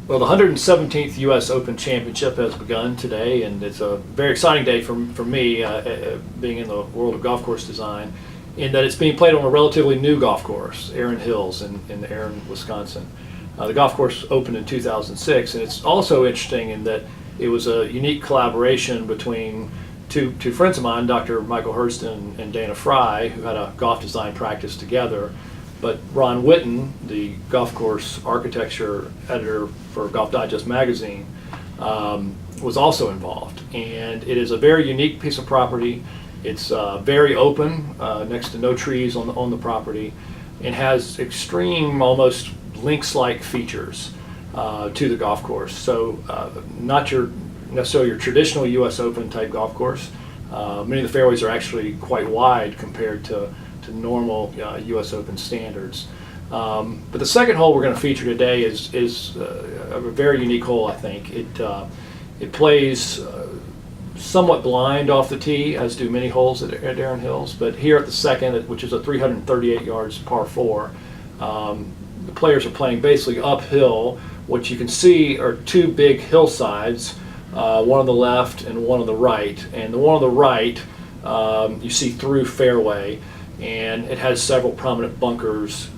Well, the 117th U.S. Open Championship has begun today, and it's a very exciting day for me, being in the world of golf course design, in that it's being played on a relatively new golf course, Erin Hills in Erin, Wisconsin. The golf course opened in 2006, and it's also interesting in that it was a unique collaboration between two friends of mine, Dr. Michael Hurston and Dana Fry, who had a golf design practice together. But Ron Whitten, the golf course architecture editor for Golf Digest magazine, was also involved. And it is a very unique piece of property. It's very open, next to no trees on the property, and has extreme, almost links-like features to the golf course. So not necessarily your traditional U.S. Open type golf course. Many of the fairways are actually quite wide compared to normal U.S. Open standards. But the second hole we're going to feature today is a very unique hole, I think. It plays somewhat blind off the tee, as do many holes at Erin Hills. But here at the second, which is a 338 yards par 4, the players are playing basically uphill. What you can see are two big hillsides, one on the left and one on the right. And the one on the right, you see through fairway, and it has several prominent bunkers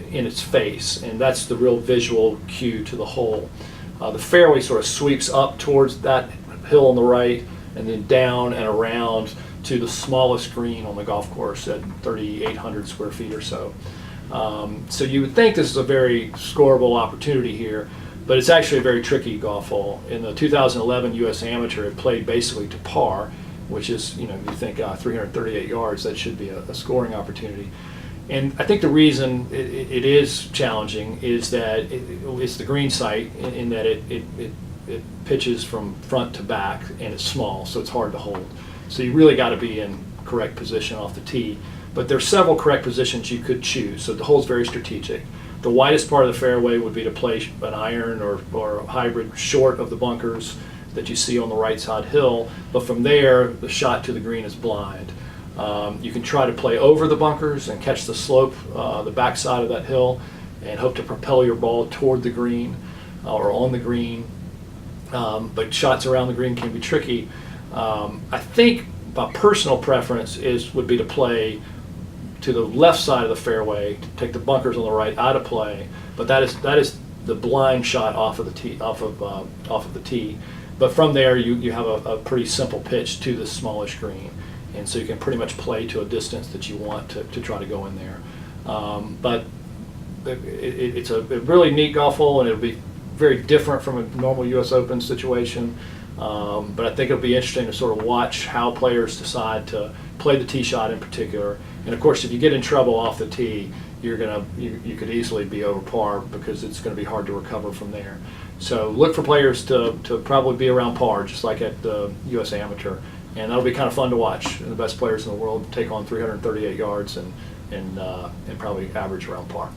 in its face, and that's the real visual cue to the hole. The fairway sort of sweeps up towards that hill on the right, and then down and around to the smallest green on the golf course at 3,800 square feet or so. So you would think this is a very scoreable opportunity here, but it's actually a very tricky golf hole. In the 2011 U.S. Amateur, it played basically to par, which is, you think 338 yards, that should be a scoring opportunity. And I think the reason it is challenging is that it's the green site, in that it pitches from front to back, and it's small, so it's hard to hold. So you really got to be in correct position off the tee. But there's several correct positions you could choose, so the hole's very strategic. The widest part of the fairway would be to play an iron or a hybrid short of the bunkers that you see on the right side hill, but from there the shot to the green is blind. You can try to play over the bunkers and catch the slope, the backside of that hill, and hope to propel your ball toward the green or on the green, but shots around the green can be tricky. I think my personal preference would be to play to the left side of the fairway, to take the bunkers on the right out of play, but that is the blind shot off of the tee. But from there, you have a pretty simple pitch to the smallish green, and so you can pretty much play to a distance that you want to try to go in there. But it's a really neat golf hole, and it'll be very different from a normal U.S. Open situation. But I think it'll be interesting to sort of watch how players decide to play the tee shot in particular. And of course, if you get in trouble off the tee, you could easily be over par, because it's going to be hard to recover from there. So look for players to probably be around par, just like at the U.S. Amateur, and that'll be kind of fun to watch. And the best players in the world take on 338 yards and probably average around par.